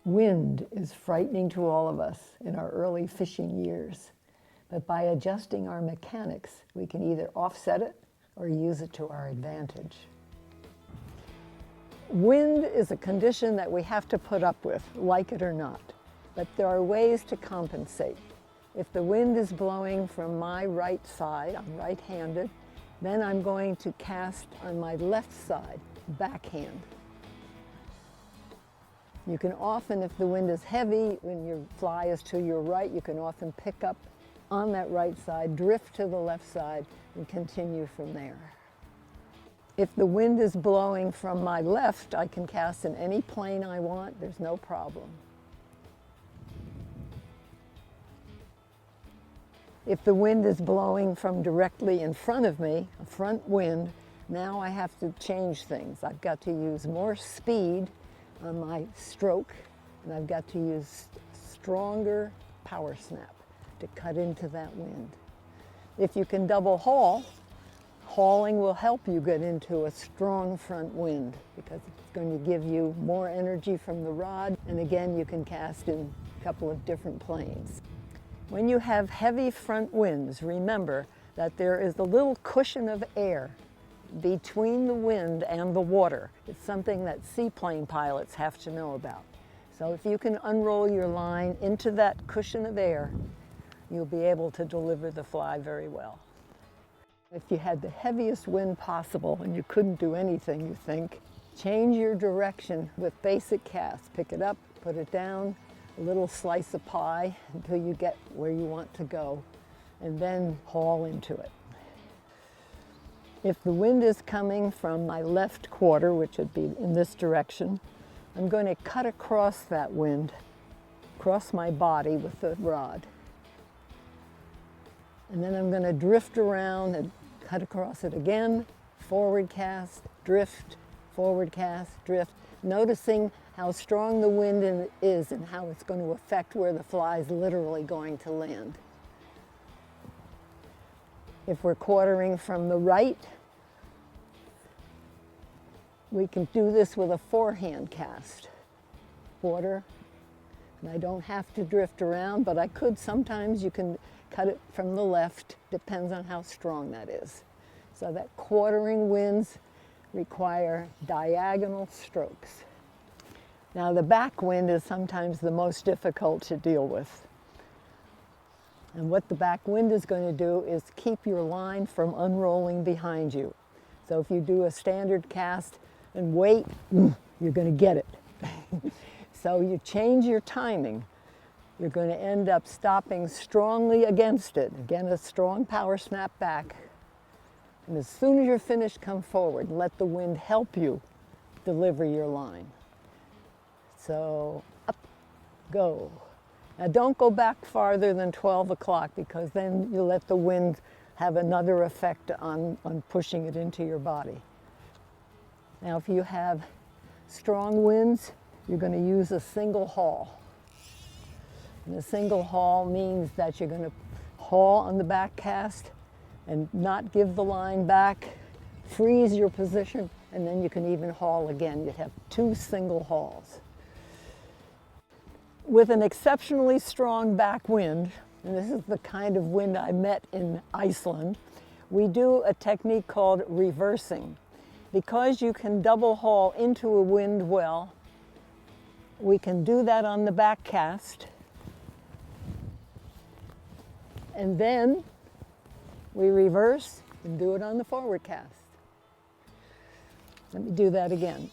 Wind is frightening to all of us in our early fishing years, but by adjusting our mechanics, we can either offset it or use it to our advantage. Wind is a condition that we have to put up with, like it or not, but there are ways to compensate. If the wind is blowing from my right side, I'm right-handed, then I'm going to cast on my left side, backhand. You can often, if the wind is heavy, when your fly is to your right, you can often pick up on that right side, drift to the left side, and continue from there. If the wind is blowing from my left, I can cast in any plane I want, there's no problem. If the wind is blowing from directly in front of me, a front wind, now I have to change things. I've got to use more speed on my stroke, and I've got to use stronger power snap to cut into that wind. If you can double haul, hauling will help you get into a strong front wind because it's going to give you more energy from the rod, and again you can cast in a couple of different planes. When you have heavy front winds, remember that there is a little cushion of air between the wind and the water. It's something that seaplane pilots have to know about. So if you can unroll your line into that cushion of air, you'll be able to deliver the fly very well. If you had the heaviest wind possible and you couldn't do anything, you think, change your direction with basic casts. Pick it up, put it down, a little slice of pie until you get where you want to go, and then haul into it. If the wind is coming from my left quarter, which would be in this direction, I'm going to cut across that wind, across my body with the rod. And then I'm going to drift around and cut across it again, forward cast, drift, forward cast, drift, noticing how strong the wind is and how it's going to affect where the fly is literally going to land. If we're quartering from the right, we can do this with a forehand cast. Quarter, and I don't have to drift around, but I could sometimes. You can cut it from the left, depends on how strong that is. So that quartering winds require diagonal strokes. Now the back wind is sometimes the most difficult to deal with. And what the back wind is going to do is keep your line from unrolling behind you. So if you do a standard cast and wait, you're going to get it. So you change your timing. You're going to end up stopping strongly against it. Again, a strong power snap back. And as soon as you're finished, come forward and let the wind help you deliver your line. So up, go. Now don't go back farther than 12 o'clock because then you let the wind have another effect on pushing it into your body. Now if you have strong winds, you're going to use a single haul. And a single haul means that you're going to haul on the back cast and not give the line back, freeze your position, and then you can even haul again. You have 2 single hauls. With an exceptionally strong back wind, and this is the kind of wind I met in Iceland, we do a technique called reversing. Because you can double haul into a wind well, we can do that on the back cast, and then we reverse and do it on the forward cast. Let me do that again.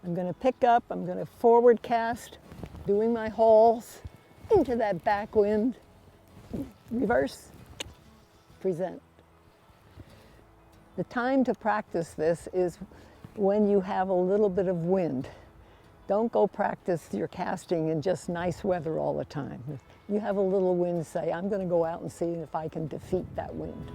I'm going to pick up, I'm going to forward cast, doing my hauls into that back wind, reverse, present. The time to practice this is when you have a little bit of wind. Don't go practice your casting in just nice weather all the time. If you have a little wind, say, I'm going to go out and see if I can defeat that wind.